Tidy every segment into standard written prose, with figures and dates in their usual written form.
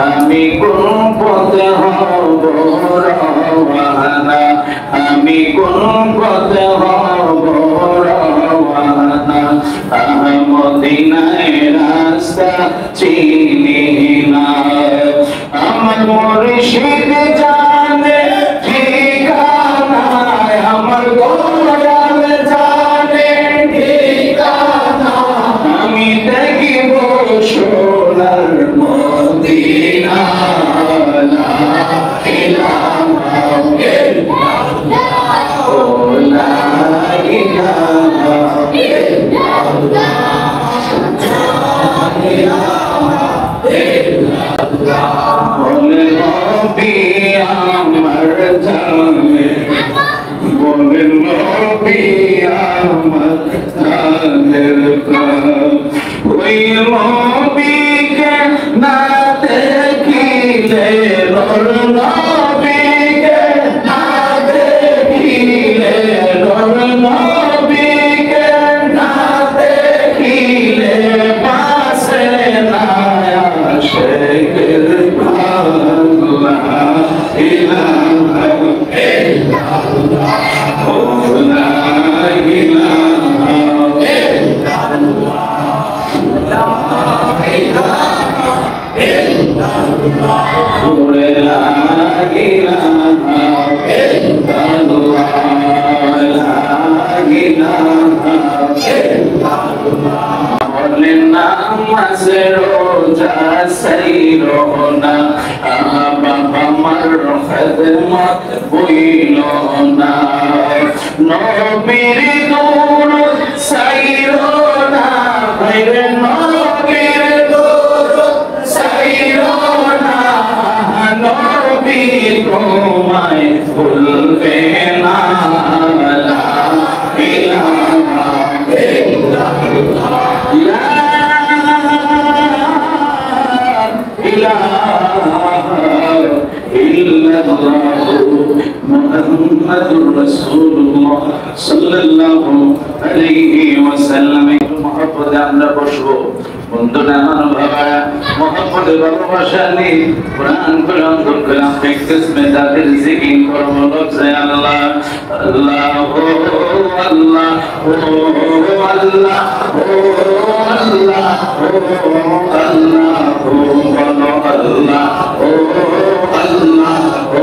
আমি কোন পথে হব রওয়ানা, আমি কোন পথে হব রওয়ানা, মদিনায় রাস্তা চিনি না, আমার মুর্শিদ জানে ঠিকানা, আমার গোলাম জানে ঠিকানা, আমি দেখিব সোনার মদিনা, লা ইলাহা ইল্লাল্লাহ, ও লা ইলাহা বলে নবী আমার জানে, বলে নবী আমার জানের প্রাণ, ওই নবীকে না দেখিলে, নূর নবীকে না দেখিলে, নূর নবীকে না দেখিলে পাশে না আসে লা ইলাহা ইল্লাল্লাহ, ও লা ইলাহা ইল্লাল্লাহ, লা ইলাহা ইল্লাল্লাহ, লা ইলাহা ইল্লাল্লাহ, লা ইলাহা ইল্লাল্লাহ। বলেন নামাজ রোজা সাইরো না, বাবা আমার খিদমত বইলো না, নবীর দুরূদ সাইরো না, ভাইরে নবীর দুরূদ সাইরো না, নবীর তোমায় ভুলবে না, লা ইলাহা ইল্লাল্লাহ, লা মুহাম্মাদুর রাসূলুল্লাহ সাল্লাল্লাহু আলাইহি ওয়াসাল্লাম। মহব্বতে আমরা বসবো বন্ধুরা, আমার বাবা মহব্বতে ভালোবাসা নেই, কোরআন করে অন্তর করে আপনি কিসমে তাদের জিকির করবো, লজ্জায় আল্লাহ আল্লাহ ও আল্লাহ ও আল্লাহ ও আল্লাহ ও আল্লাহ ও বলো আল্লাহ ও আল্লাহ ও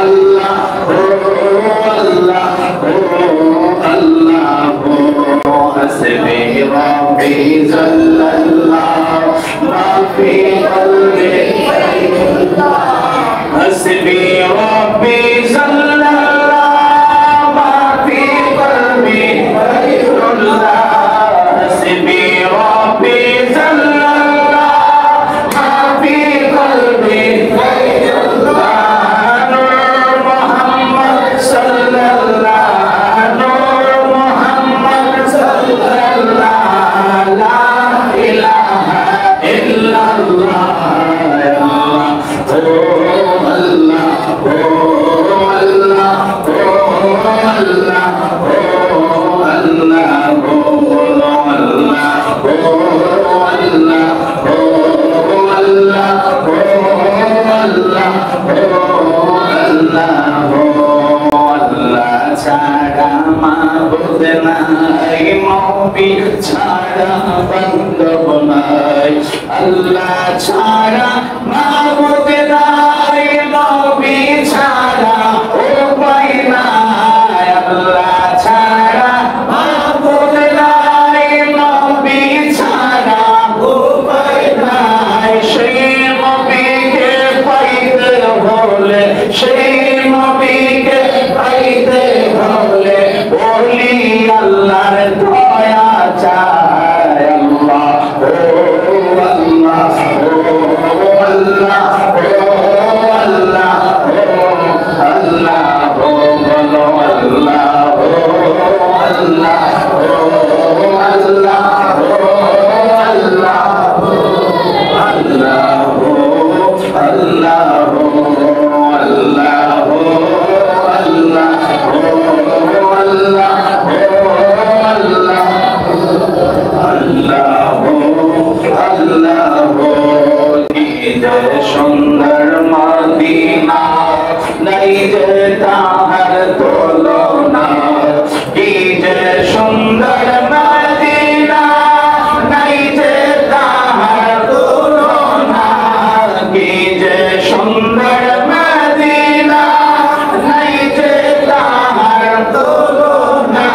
আল্লাহ ও আল্লাহ ও আল্লাহ ও হাসবি রাব্বি জাল্লাল্লাহ মা ফি কলবি গায়রুল্লাহ, হাসবি রাব্বি জাল্লাল্লাহ মা ফি কলবি গায়রুল্লাহ, হাসবি রাব্বি জাল্লাল্লাহ মা ফি যে সুন্দর মদিনা নাই যে তাহার তুলনা কি যে সুন্দর মদিনা নাই যে তাহার তুলনা কি যে সুন্দর মদিনা নাই যে তাহার তুলনা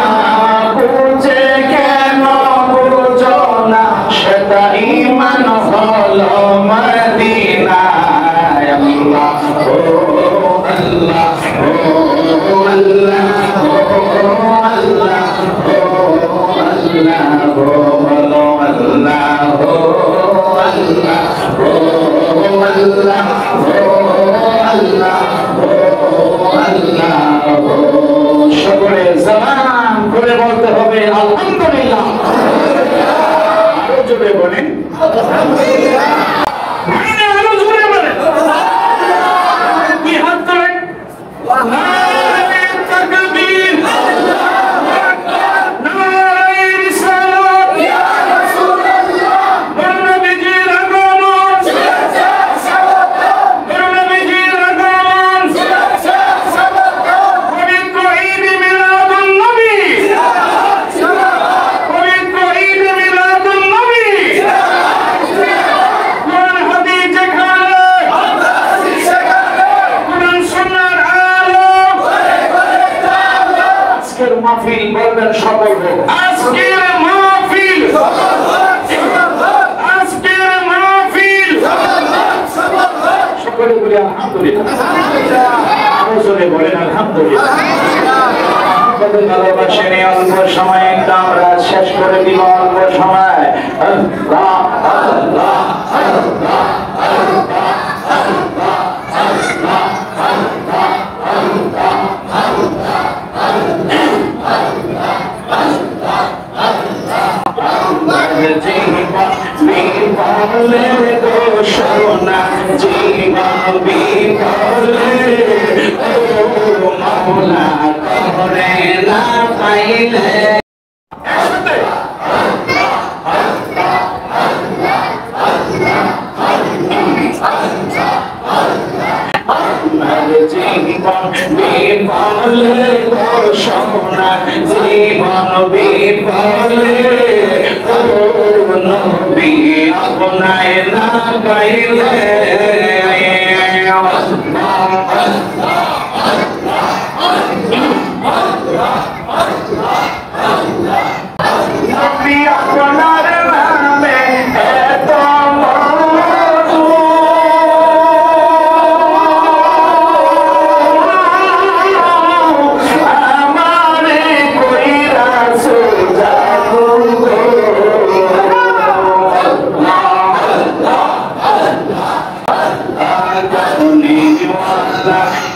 বুঝে কেন বুঝো না সেটা ঈমান হলো মদিনায় আল্লাহ ও আল্লাহ ও আল্লাহ ও আল্লাহ ও আল্লাহ ও বলো আল্লাহ ও আল্লাহ ও আল্লাহ ও আল্লাহ ও আল্লাহ সকলে জবান করে বলতে হবে আলহামদুলিল্লাহ। আরো জোরে বলেন আলহামদুলিল্লাহ। আরো জোরে বলেন কি হাত তোলেন নারে তাকবীর আল্লাহু আকবার নারে রিসালাত ইয়া রাসূলুল্লাহ নবীজির আগমন শুভেচ্ছা স্বাগত নবীজির আগমন শুভেচ্ছা স্বাগত পবিত্র ঈদ মিলাদুন নবী পবিত্র ঈদ মিলাদুন নবী কোরআন হাদিস যেখানে কোরআন সুন্নাহর আলো আজকের মাহফিল বলবেন সফল হোক আজকের মাহফিল আজকের মাহফিল সকলে বলি আলহামদুলিল্লাহ। আরো জোরে বলেন আলহামদুলিল্লাহ। আপনাদের ভালোবাসেন এই অল্প সময় একটা আমরা শেষ করে দিব অল্প সময় আল্লাহ আল্লাহ আল্লাহ সোনা জীবন বিপলে ও মাওলা করে না পাইলে জীবন বিপলে সোনা জীবন বিপলে ও নবী আপনায় না পাইলে নবী আপনার নামে এত মধু আমারে কইরা সুজাদু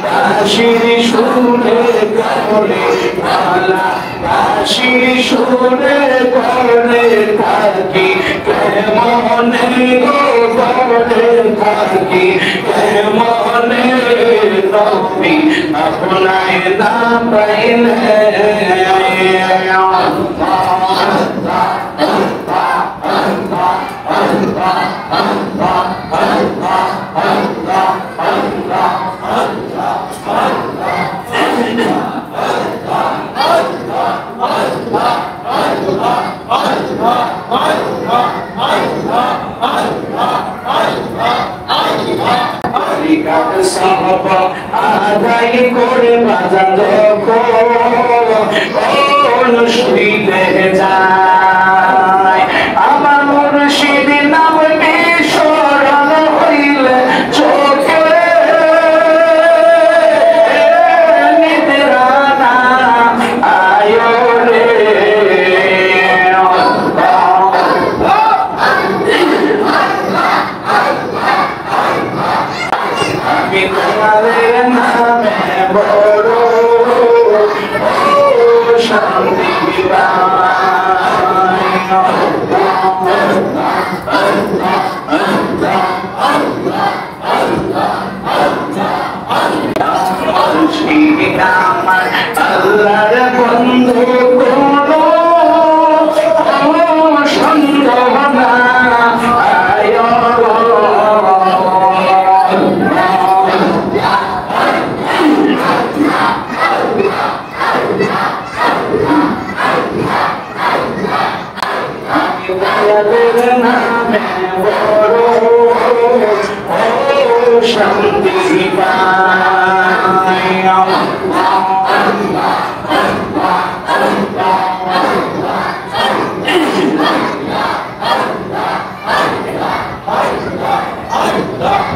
বাঁশির সুরে করে পালা বাঁশির সুরে করে থাকি কেমনে করে থাকি কেমনে রবি আপনায় না পাইলে আদায় করে বাজান কোন শুইতে যায় আমার মুর্শিদ নাম বিস্মরণ হইলে চোখে নিদ্রা না আয় রে আমি তোমাদের নামে বড় শান্তি আমার আল্লাহর বন্ধু কোনো সন্দেহ না আয় শান্তি পাই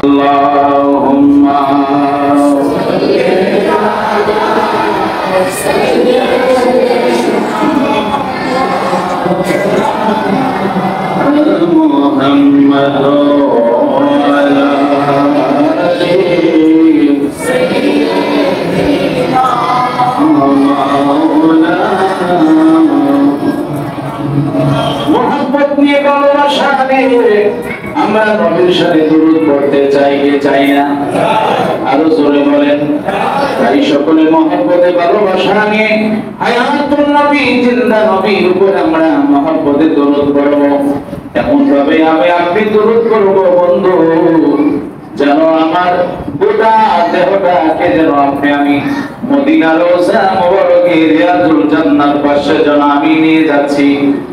Allahumma Muhammad মোহাম্মদ নিয়ে ভালোবাসা নিয়ে আমরা নবীর সাথে দুরূদ পড়তে চাই কি চাই না? আরো জোরে বলেন। তাই সকলে মহব্বতে ভালোবাসা নিয়ে হায়াতুন নবী জিন্দা নবীর উপর আমরা মহব্বতে দুরূদ পড়ব। এমন ভাবে আপনি দুরূদ করব বন্ধু, যেন আমার গোটা দেহটাকে যেন আমি মদিনার রওজা মুবারকে রিয়াজুল জান্নাত পাশে যেন আমি নিয়ে যাচ্ছি।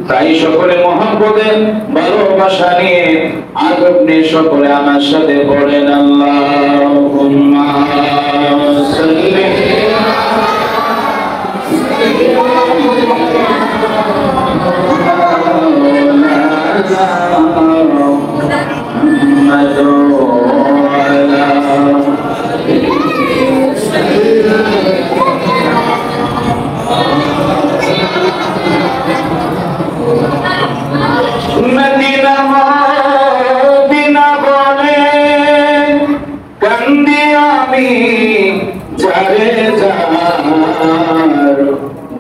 তাই সকলে মহব্বতে ভালোবাসা নিয়ে আদব নিয়ে সকলে আমার সাথে পড়েন আল্লাহুম্মা সাল্লি মদিনা মদিনা বলে কান্দি আমি যারে যার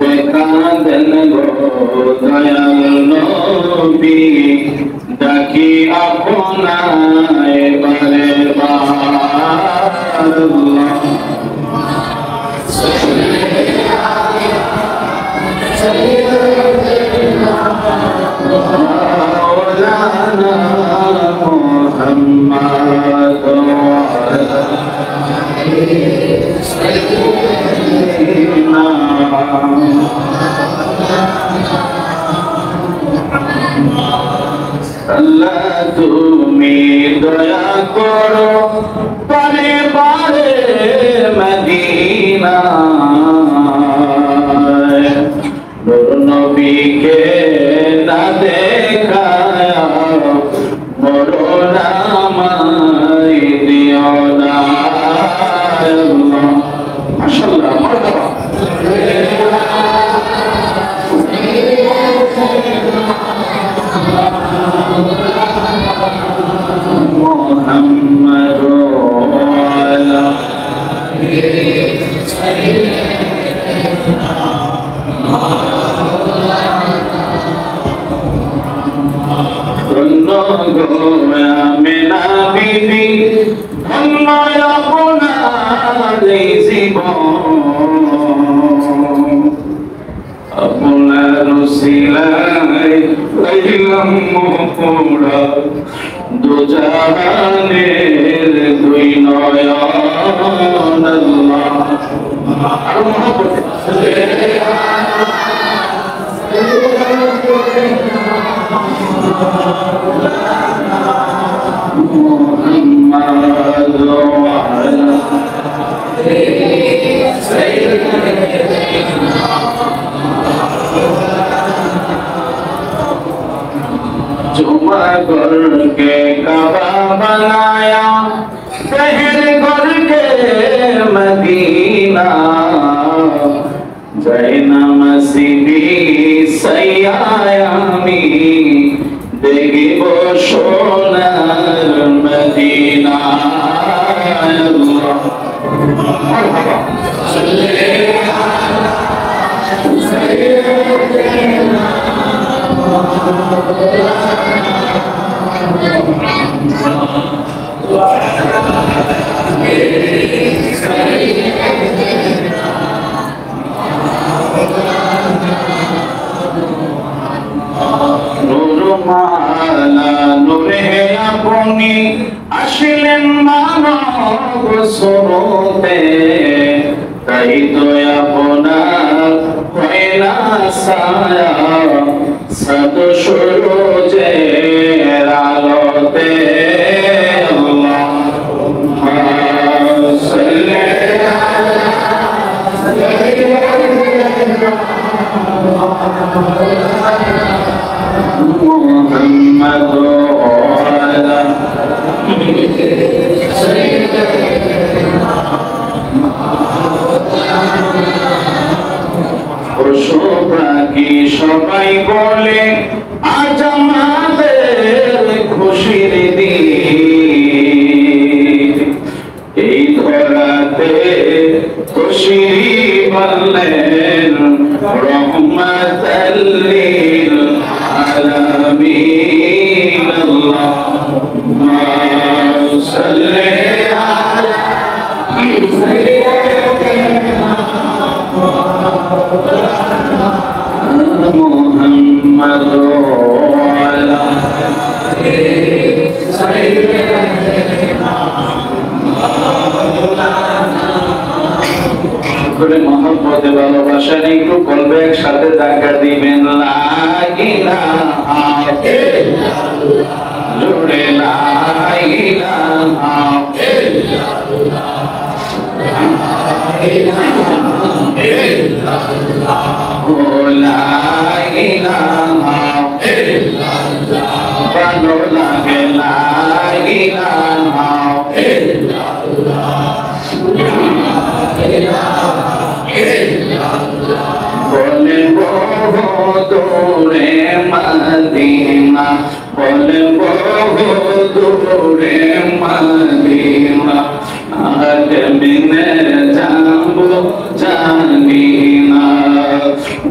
দেখা দেন গো দয়াল নবী ডাকি আপনায় বারে বার مولانا محمد আল্লাহ তুমি দয়া করো পারে পারে মদিনা নূর নবীকে না দেখায়া মরণ আমায় দিও না মাশাআল্লাহ মারহাবা আপনার সিলাই লাইলাম মোরা দুজাহানের দুই নয়ন আল্লাহ আর মহব্বত মুহাম্মদ ওয়া আলা जुमा घर के काबा बनाया शहर घर के मदीना जैना मसीबी सयायामी देखिब सोनार मदीना আপনি আসিলেন মানব স্বরূপে তাই তো আপনার হয় না ছায়া সাত সূর্যের আলোতে পশু পাখি সবাই বলে আজ আমাদের খুশির দিন, এই ধরাতে খুশি বললেন রহমাতাল লিল আলামিন। আল্লাহুম্মা সাল্লি আলা মুহাম্মাদ ওয়া আলা করে মহব্বতে ভালোবাসা নিয়ে একটু কলবে একসাথে দেখা দিবেন। লা ইলাহা ইল্লাল্লাহ, জোরে লা ইলাহা ইল্লাল্লাহ, লা ইলাহা ইল্লাল্লাহ, ভালো লাগে লা ইলাহা ইল্লাল্লাহ। বলেন বহুদূরে মদিনা, বলেন বহুদূরে মদিনা, কেমনে যাবো জানি না।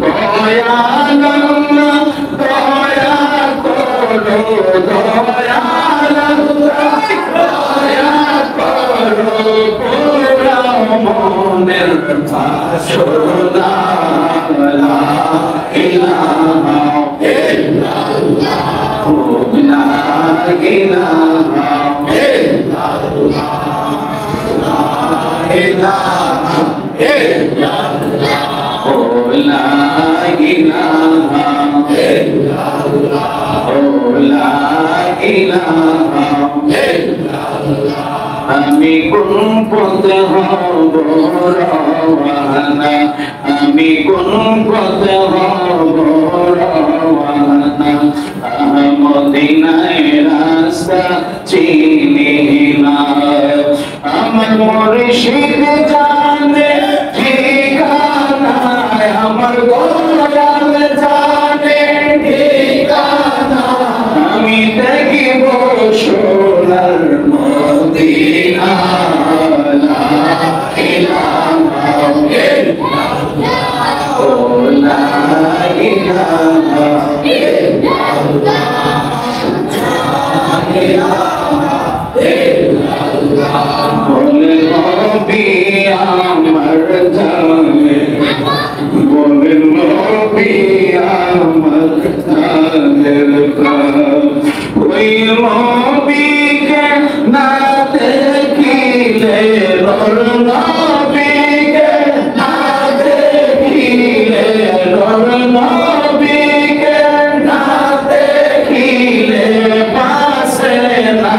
দয়াল আল্লাহ দয়া করো, দয়াল আল্লাহ দয়া করো, পুরা মনের বাসনা। লা ইলাহা ইল্লাল্লাহ, লা ইলাহা ইল্লাল্লাহ, লা ইলাহা ইল্লাল্লাহ, লা ইলাহা ইল্লাল্লাহ, লা ইলাহা ইল্লাল্লাহ। আমি কোন পথে হব রওয়ানা, আমি কোন পথে হব রওয়ানা, মদিনায় রাস্তা চিনি না। আমার মুর্শিদ জানে ঠিকানা, আমার দয়াল জানে ঠিকানা, আমি দেখিব সোনার মদিনা। লা ইলাহা ইল্লাল্লাহ, লা ইলাহা ইল্লাল্লাহ, লা ইলাহা ইল্লাল্লাহ। বলে নবী আমার জানে, বলে নবী আমার জানের প্রাণ, ওই নবীকে না দেখিলে, নর নবীকে না দেখিলে, নর নবীকে না দেখিলে, পাশে না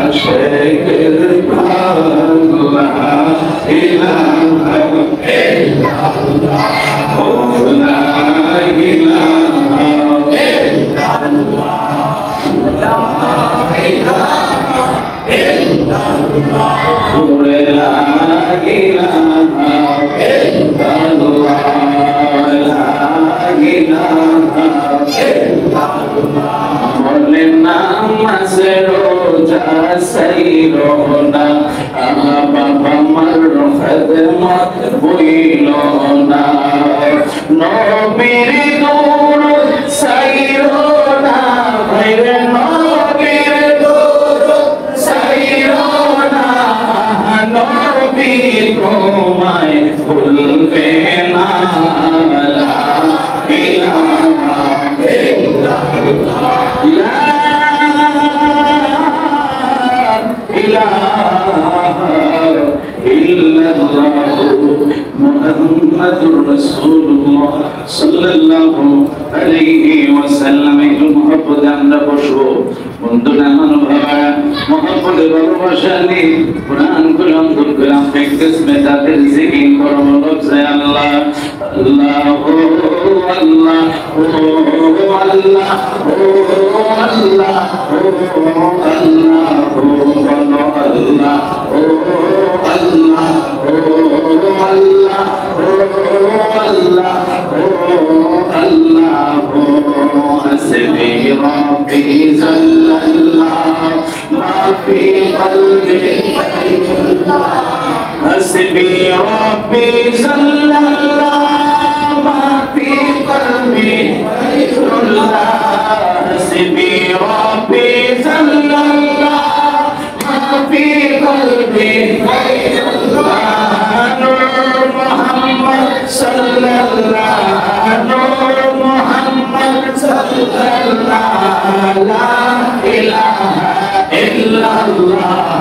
আসে প্রাণ। লা ইলাহা ইল্লাল্লাহ, লা ইলাহা ইল্লাল্লাহ, লা ইলাহা ইল্লাল্লাহ, লা ইলাহা ইল্লাল্লাহ, লা ইলাহা ইল্লাল্লাহ। বলে নামাজ রোজা সাইরো না, বাবা মার খেদমত বইল না, নবীর দরুদ সাইরো না, ভাইরে নবীর দরুদ সাইরো না, নবী তোমায় ভুলবে না। লা ইলাহা ইল্লাল্লাহ, লা ইলাহা ইল্লাল্লাহ, মুহাম্মাদুর রাসূলুল্লাহ সাল্লাল্লাহু আলাইহি ওয়াসাল্লাম। একটু মহব্বতে আমরা বসবো বন্ধুরা, আমার বাবা মহব্বতে ভালোবাসা নিয়ে কোরআন করে অন্তর করে আপনি কিসমে তাদের জিকির করো, লফজে আল্লাহ আল্লাহ ও আল্লাহ ও আল্লাহ ও আল্লাহ ও আল্লাহ ও حسبي ربي صلى الله ما في قلبي غير الله حسبي ربي صلى الله ما في قلبي غير الله نور محمد صلى الله نور محمد صلى الله لا إله إلا الله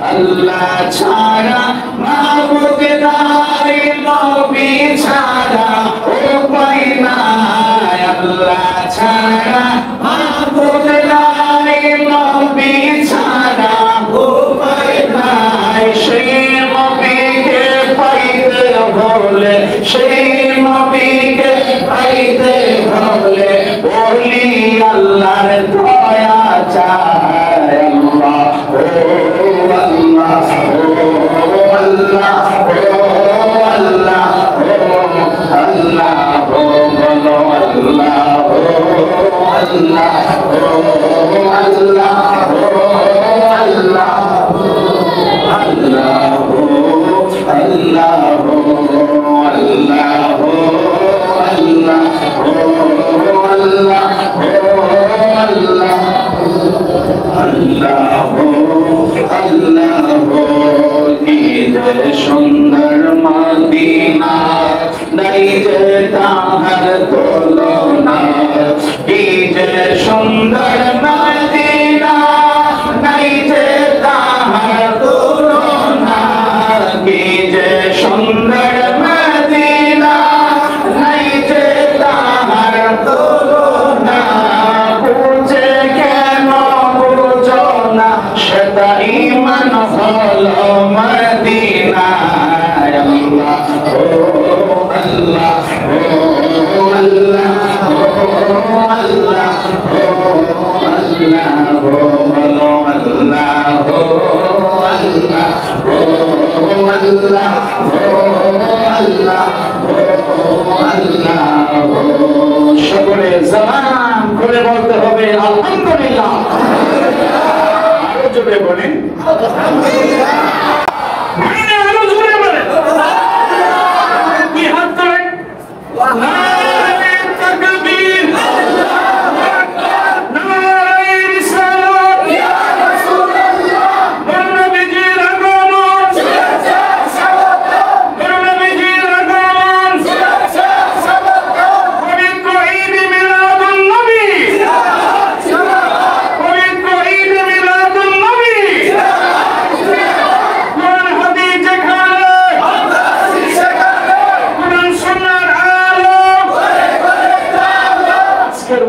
Allah chara mahbub nai nabi chara upai nai Allah chara mahbub nai nabi chara upai nai shri nabi ke paite bole shri nabi ke paite bole boli Allah doya chara Allah সুন্দর Medina নাই যে তাহার তুলনা কি যে সুন্দর Medina নাই যে তাহার তুলনা কি যে সুন্দর মদিনা নাই যে তাহার তুলনা বুঝে কেন বুঝো না সেটা ঈমান হলো মদিনা আল্লাহ ও আল্লাহ ও আল্লাহ ও আল্লাহ ও আল্লাহ ও আল্লাহ ও আল্লাহ ও আল্লাহ ও আল্লাহ ও আল্লাহ সকলে জবান করে বলতে হবে আলহামদুলিল্লাহ আরো জোরে বলেন আলহামদুলিল্লাহ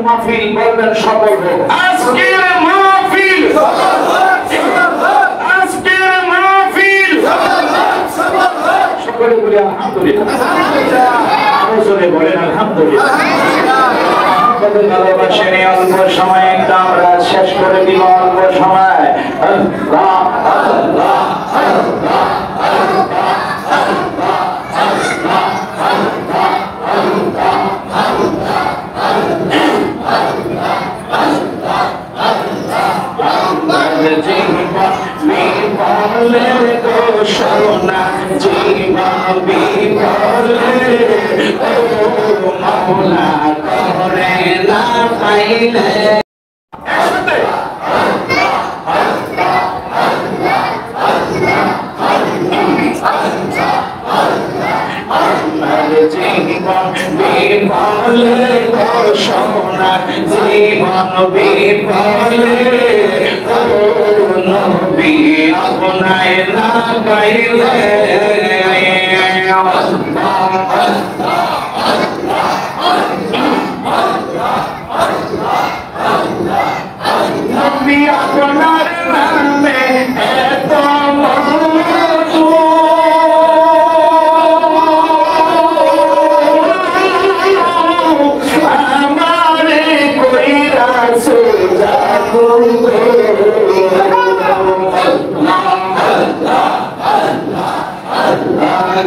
মাহফিল বলবেন সফল হোক আজকের মাহফিল আজকের মাহফিল সকলে বলি আলহামদুলিল্লাহ আরো জোরে বলেন আলহামদুলিল্লাহ ভালোবাসেন অল্প সময় একটা আমরা শেষ করে দিব অল্প সময় আল্লাহ আল্লাহ আল্লাহ সোনা জীবন বিফলে ও মাওলা করে না পাইলে জীবন বিফলে সোনা জীবন বিফলে নবী আপনায় না গাইলে নবী আপনার নামে এত মধু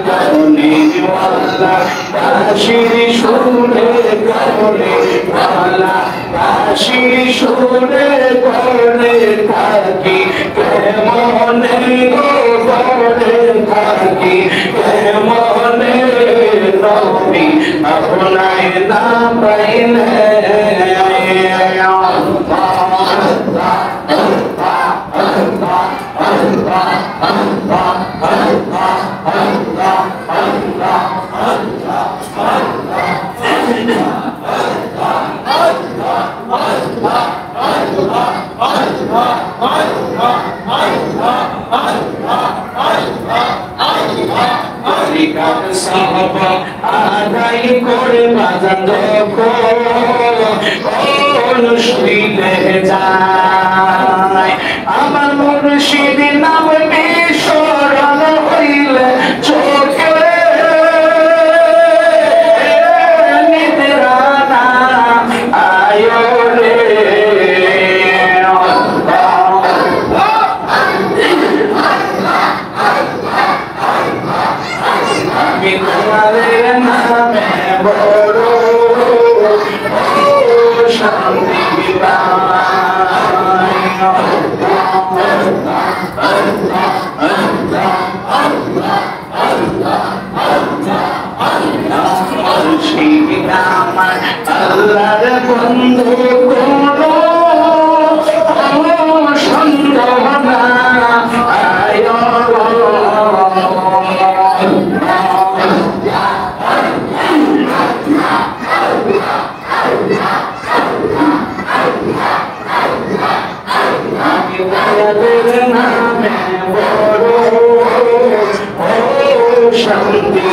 কারণে ওয়ালা বাঁশির সুরে কারণে ওয়ালা বাঁশির সুরে করে থাকি কেমনে গো করে থাকি কেমনে রবি আপনায় না পাইলে আদাই করে বাজান অনুষ্ঠিতে যায় আমার মুর্শিদ নাম বিস্মরণ হইলে চোখে নিদ্রা না আয় রে তোমাদের নামে বড় শান্তি আল্লাহর বন্ধু কোনো সন্দেহ না আয় নামে বড় শান্তি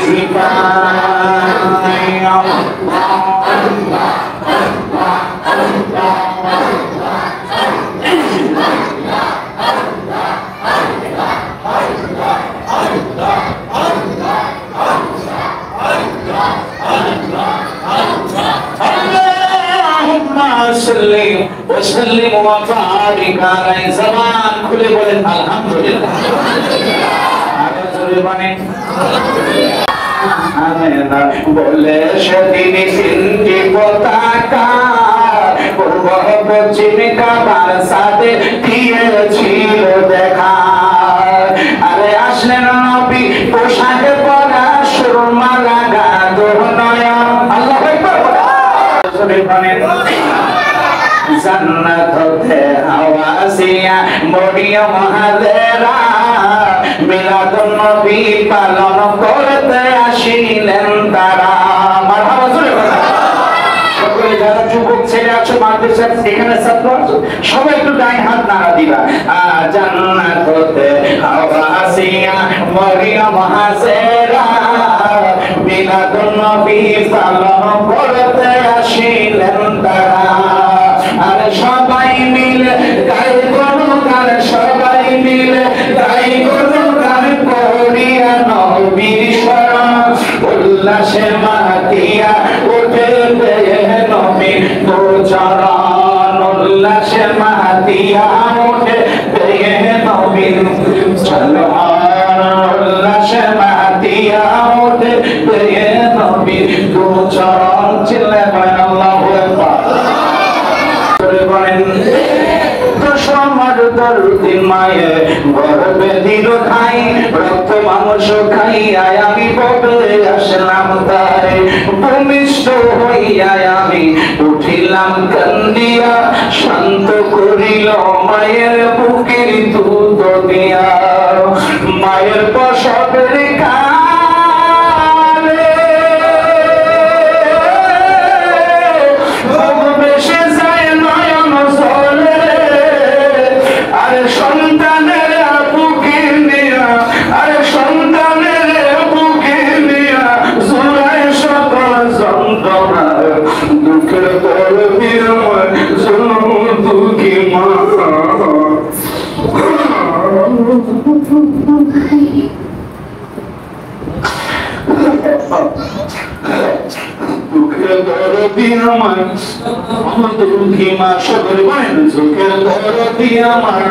وسلم وبارك على زمان খুলে বলেন আলহামদুলিল্লাহ আমেনা বলে সেদিন তিনটি পতাকা পূর্ব পশ্চিম কাবার সাথে দিয়েছিল দেখা আরে আসলেন নবী পোশাকে পরা সুরমা লাগা দুনয়ন আল্লাহু আকবার জান্নাত হতে হাওয়াসিয়া মরিয়ম হাজেরা মিলাদুন নবী পালন করতে আসিলেন তারা মারহাবা জোরে বলো সকলে যারা যুবক ছেলে আছো মাদ্রাসা এখানে ছাত্র আছো সবাই একটু গায়ে হাত নাড়া দিবা জান্নাত হতে হাওয়াসিয়া মরিয়ম হাজেরা মিলাদুন নবী পালন করতে আসিলেন তারা আরে সবাই মিলে গাই গুণগান সবাই মিলে গাই গুণগান করিয়া নবীর শরণ উল্লাসে মাতিয়া উঠে পেয়ে নবীর চরণ উল্লাসে মাতিয়া উঠে পেয়ে নবীর চরণ উল্লাসে মাতিয়া উঠে পেয়ে নবীর চরণ চিল্লা বলেন আল্লাহু আকবার মায়ে গর্বে দিল খাই রক্ত মাংস খাইয়া আমি বদলে আসলাম তাই ভূমিষ্ঠ হইয়া আমি উঠিলাম কান্দিয়া শান্ত করিল মায়ের বুকের দুধ দিয়া মায়ের প্রসবের দুঃখের দরদি আমার দুঃখী মা সকলে বলেন চোখের দরদি আমার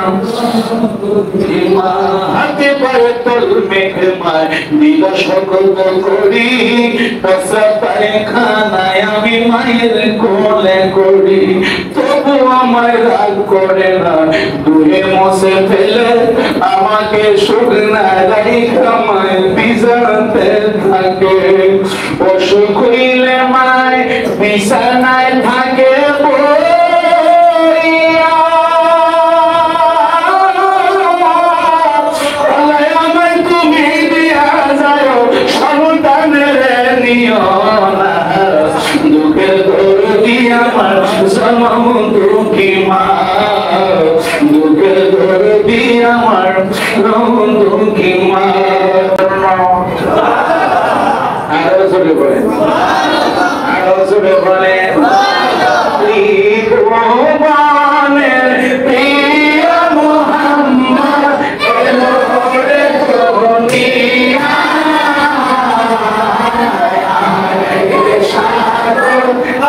হাতে পায়ে তোর মেঘে মায় দিল সকল করি পচা পায়খানায় আমি মায়ের কোলে করি তবু আমায় রাগ করে না দূরে মশে ফেলে আমাকে শুকনা রাইখা মায় বিছানাতে থাকে অসুখ হইলে মায় বিছানায় থাকে দুঃখের দরদি আমার জনম দুঃখী মা দুঃখের দরদি আমার দুঃখী মা আরো জোরে বলে আরো জোরে বলে ভগবানের প্রিয় মুহাম্মদ এলোরে দুনিয়া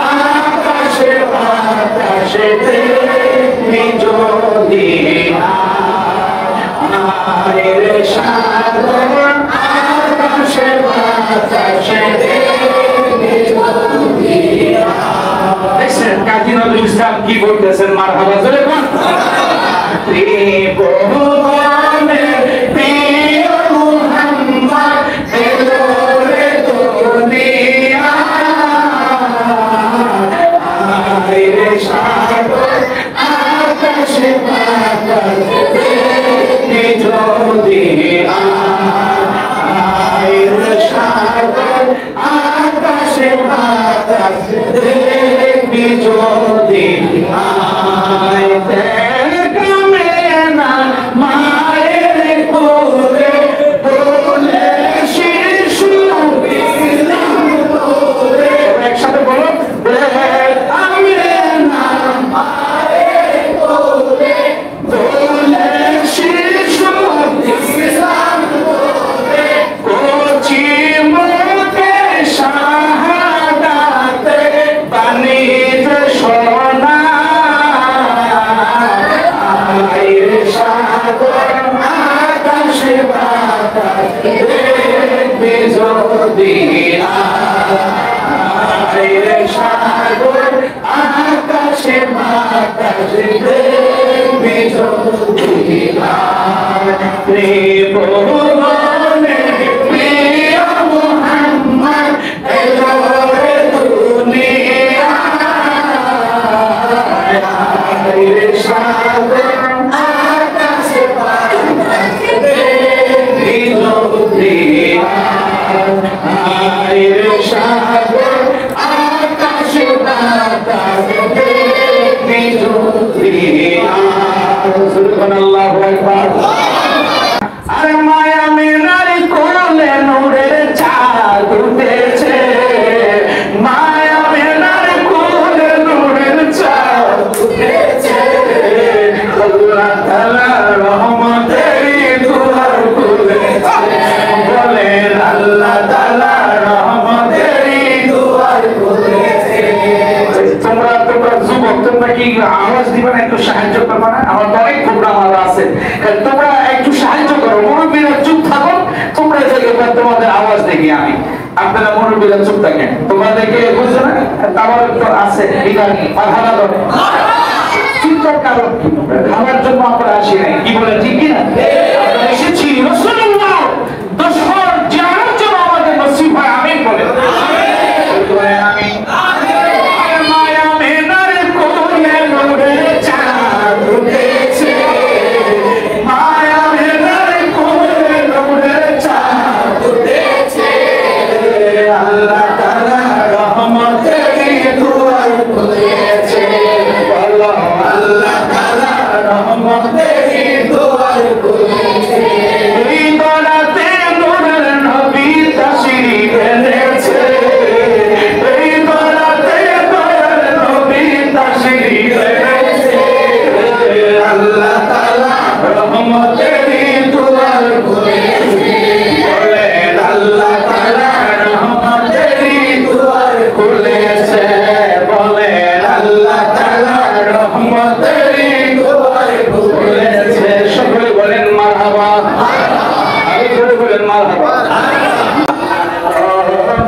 আকাশে বাতাসে যদি আরে সাগর আকাশে বাতাসে দেখছেন কাজী নজরুল ইসলাম কি বলতেছেন মারহাবা জোরে বল ভগবানের প্রিয় মুহাম্মদ এলোরে দুনিয়া আরে সাগর আকাশে বাতাসে যদি আরে সাগর আকাশে বাতাসে যদি দেখবে না মায়ের কোলে বলে শিশু একসাথে বলো দেখবে না মায়ের কোলে বলে শিশু কোচি মুখে শাহাদাতে বানিত সোনা আইরে সাগর আকাশে বাতাসে দেখবে যদি আইরে সাগর আকাশে বাতাসে দেখবে যদি ভগবানের প্রিয় মুহাম্মদ এলোরে দুনিয়া আইরে সাগর আকাশে বাতাসে দেখবে যদি আইরে সাগর আকাশে বাতাসে দেখবে যদি সুবহানাল্লাহু আকবার আরে মায়া মেনার কোলে নূরের চাঁদ উঠেছে মায়া মেনার কোলে নূরের চাঁদ উঠেছে আল্লাহ তাআলা রহমতেরই দুয়ার খুলেছে বলে আল্লাহ তাআলা রহমতেরই দুয়ার খুলেছে তোমরা যুবক তোমরা কি আওয়াজ দিবা না একটু সাহায্য করবা না আমার অনেক প্রোগ্রাম আছে তোমরা একটু সাহায্য করো মুরব্বীরা চুপ থাকো তোমরা জায়গায় তোমাদের আওয়াজ দেখি আমি আপনারা মুরব্বীরা চুপ থাকেন তোমাদেরকে বুঝছো না আমার তো আছে বিধানী মাথাটা ধরে চিন্তার কারণ কি খাবার জন্য আমরা আসি নাই কি বলে ঠিক কি না আমরা এসেছি রাসূলুল্লাহ দশর জিয়ারত জন্য আমাদের নসিব হয় আমিন বলে আমিন মায়া মেনার কোলে নূরের চাঁদ উঠেছে মায়া মেনার কোলে নূরের চাঁদ উঠেছে আল্লাহ তাআলা রহমতেরই দুয়ার খুলেছে বলো আল্লাহ তাআলা রহমতেরই দুয়ার খুলেছে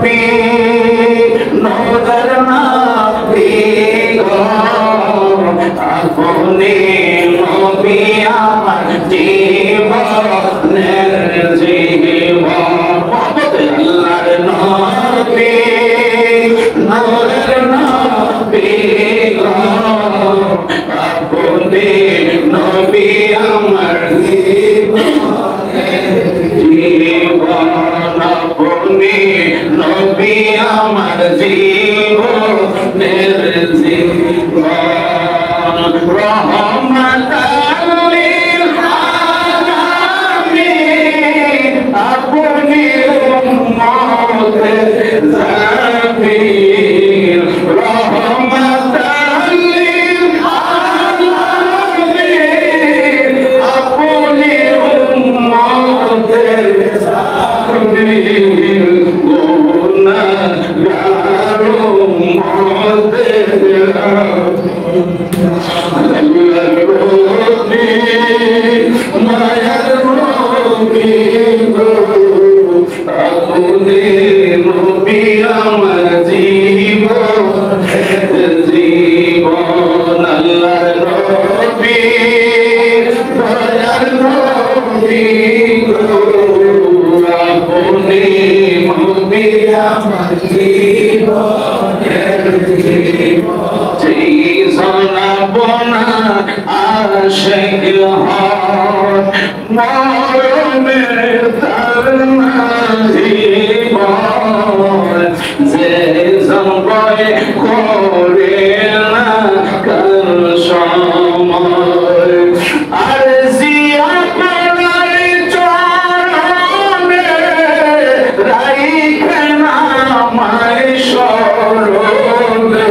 নবী নূরের নবী গো আপনি নবী আমার জীবনের জীবন আল্লাহর নবী নূরের নবী গো আপনি নবী আমার জীবন আপনি নবী আমার জীবনের জীবন রহমতাল লিল আলামিন আপনি উম্মতের জামিল রহমতাল লিল আলামিন আপনি উম্মতের জামিল গুনাহগার উম্মতের মায়ার নবী গো আপনি নবী আমার জীবন আল্লাহর নবী মায়ার নবী গো আপনি নবী আমার জীবনের জীবন বনা আশিক হন মরণের তার জীবন যে জঙ্গলে করে না কার সময় আর জিয়া করার চরণে রাইখে না মায় স্মরণে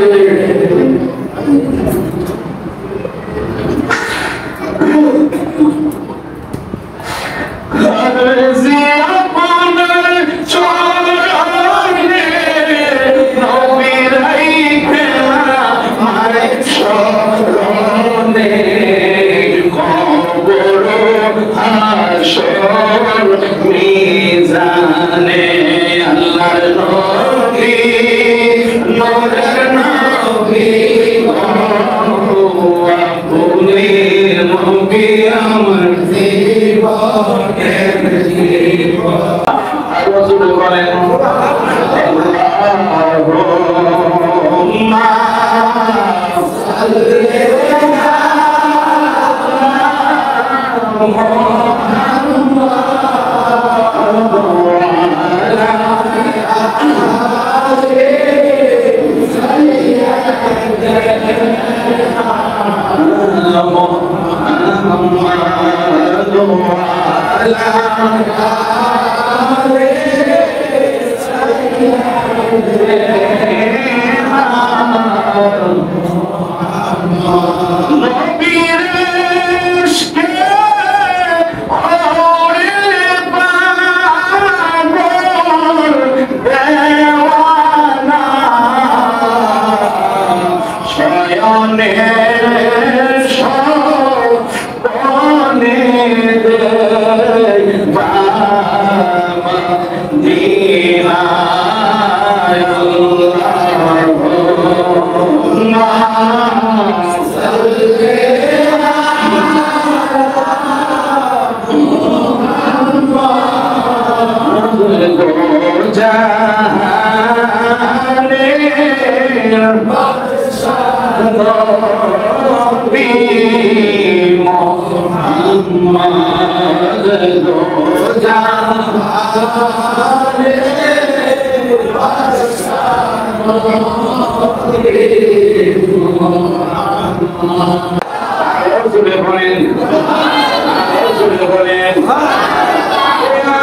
মিজানে আল্লাহর নবী নূরের নবী আপনি নবী আমার জীবনের জীবন রাসূল বলেন আল্লাহুম্মা সাল্লি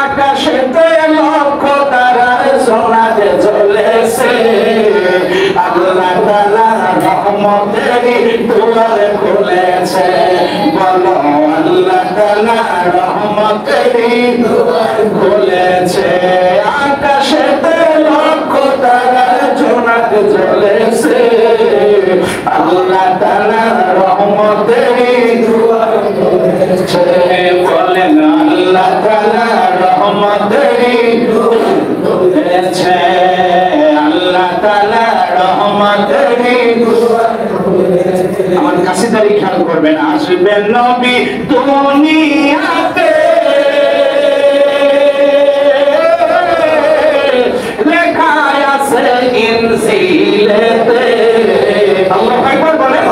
আকাশেতে লক্ষ তারা সোনাতে চলেছে আল্লাহ তাআলা রহমতের দুয়ার খুলেছে বলো আল্লাহ তাআলা রহমতের দুয়ার খুলেছে আকাশেতে লক্ষ তারা সোনাতে চলেছে আল্লাহ তাআলা রহমতের দুয়ার খুলেছে বলেন আল্লাহ তাআলা রহমতের দুয়ার খুলেছে পড়বেন আসবেন নবী দুনিয়াতে লেখা আছে ইনজিলেতে আল্লাহু আকবার বলেন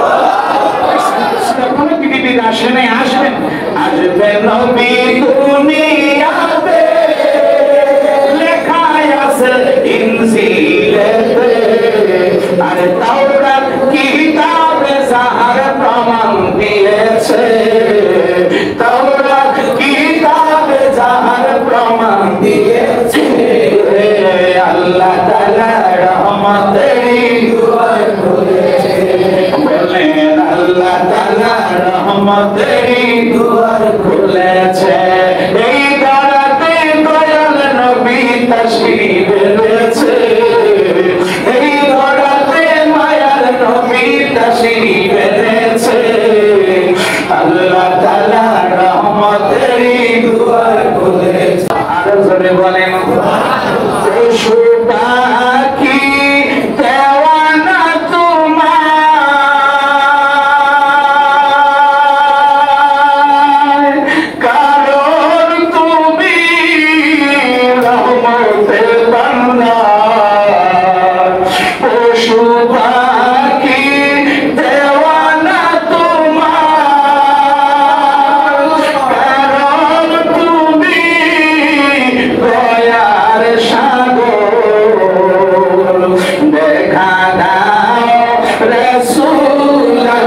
কোনো পৃথিবীর আসেন আসবেন আসবেন নবী দুনিয়াতে লেখা আছে ইনজিলেতে আরে তাওরাত কিতাবে যাহার প্রমাণ দিয়েছে তাওরাত কিতাবে যাহার প্রমাণ দিয়েছে আল্লাহ তাআলা রহমতেরই দুয়ার খুলেছে বলেন আল্লাহ তাআলা রহমতেরই দুয়ার খুলেছে এই দারাতে দয়াল নবী তাশরীফ এনেছে এই দারাতে মায়ার নবী তাশরীফ এনেছে আল্লাহ তাআলা রহমতেরই দুয়ার খুলেছে আরো জোরে বলেন পশু পাখি দেওয়ানা তোমার কারণ তুমি রহমতের ভান্ডার পশু পাখি দেওয়ানা তোমার কারণ তুমি দয়ার সাগর দেখা দাও রাসূলুল্লাহ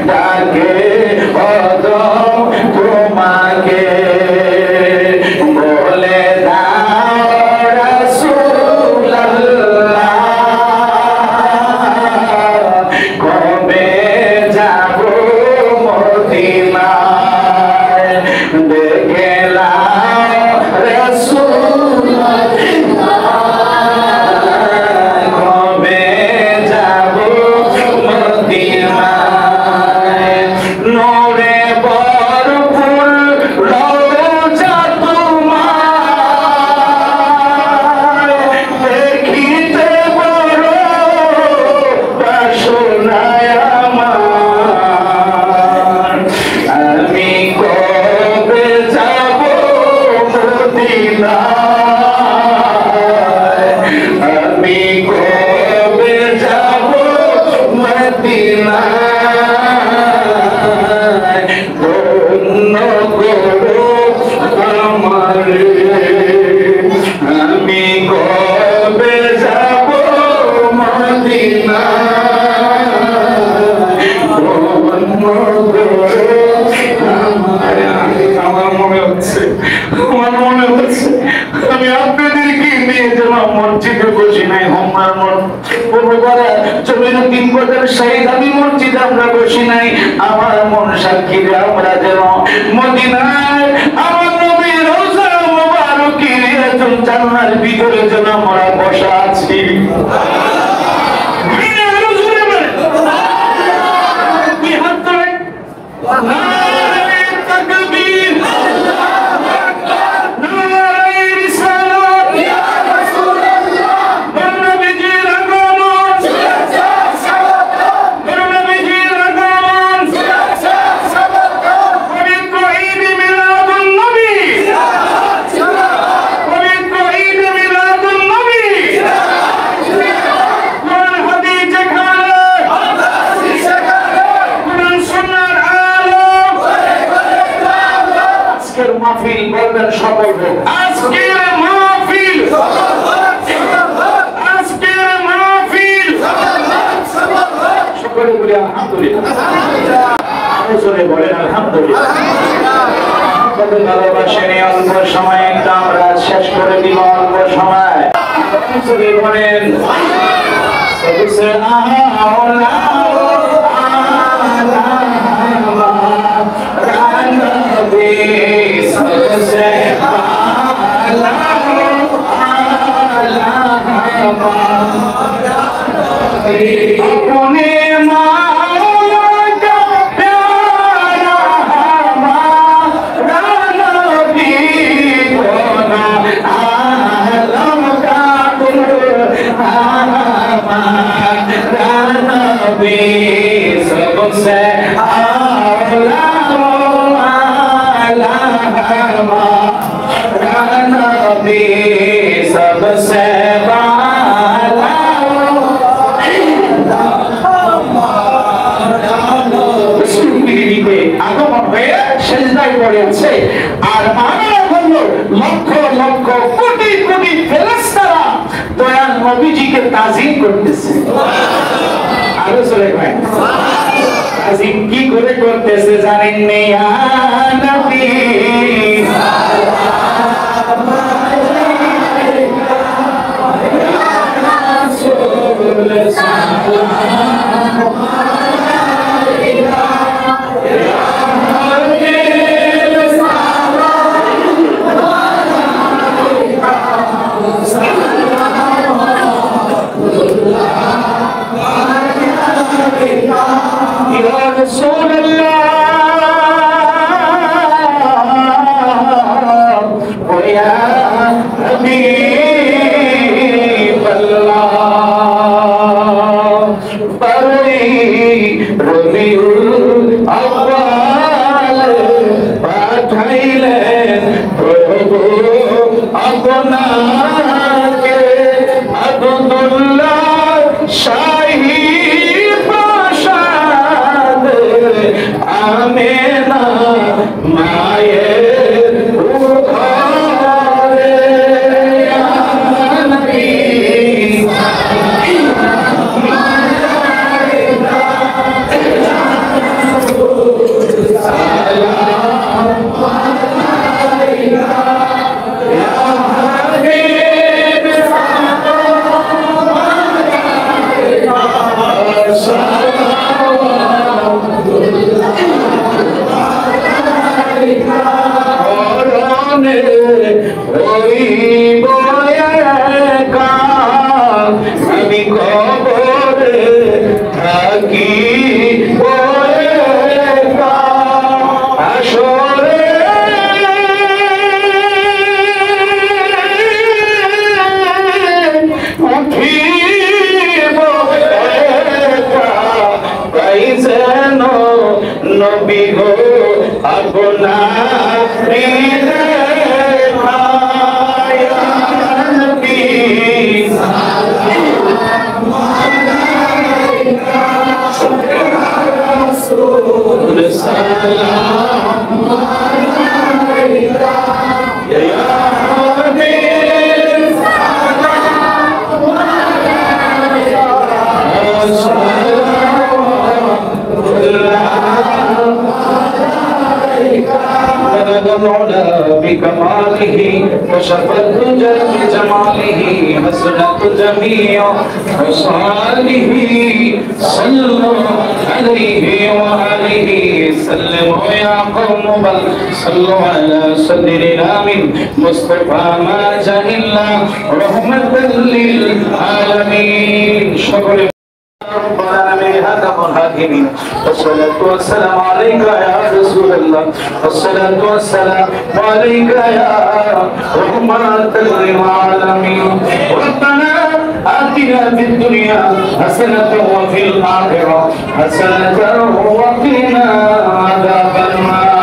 ডাকে কদম তোমাকে বলে দাও রাসূলুল্লাহ কবে যাব মদিনায় দেখে নাও রাসূলুল্লাহ কবে যাব মদিনায় নূরে ভরপুর রওজা তোমার দেখিতে বড় বাসনায় আমার আমি কবে যাব মদিনায় আমি কবে যাব মদিনায় ধন্য করো আমারে আমি কবে যাব মদিনায় ধন্য করো আমারে আমার মনে হচ্ছে আমি আপনাদেরকে নিয়ে যেন মসজিদে বসি নাই হোমার জমিনুদ্দিন কোটের শহীদ আমি মসজিদে আমরা বসি নাই আমার মন সাক্ষী আমরা যেন মদিনায় আমার নবীর রওজা মুবারকের একদম জান্নাতের ভিতরে যেন আমরা বসা আছি কি হাত তোলেন নারে তাকবীর মাহফিল বলবেন সফল হোক আজকের মাহফিল সকলে বলি আলহামদুলিল্লাহ আলোচনে বলেন আলহামদুলিল্লাহ কত ভালোবাসেন এই অল্প সময়ে একটা আমরা শেষ করে দিব অল্প সময় সকলে বলেন সবসে আলা अपने मौला का प्यारा हमारा नबी होना आलम का हमारा नबी सबसे वाला আগমন হয়ে সেজদায় পড়েছে আর মানব হলো লক্ষ লক্ষ কোটি কোটি ফেরেশতারা দয়াল নবীজিকে তাজিম করতেছে আরো চলে ভাই তাজিম কি করে করতেছে জানেন নি ইয়া নবী بكماله وشفت بجماله حسنت جميع خصاله صلوا عليه وآله سلموا يا قوم بل صلوا على صدرنا من مصطفى ما جهلنا رحمة للعالمين شكرا ربنا من هذا الحاكمين والصلاة والسلام عليك يا رسول الله والصلاة والسلام عليك يا رحمة للعالمين ربنا آتنا في الدنيا حسنة وفي الآخرة حسنة وقنا عذاب النار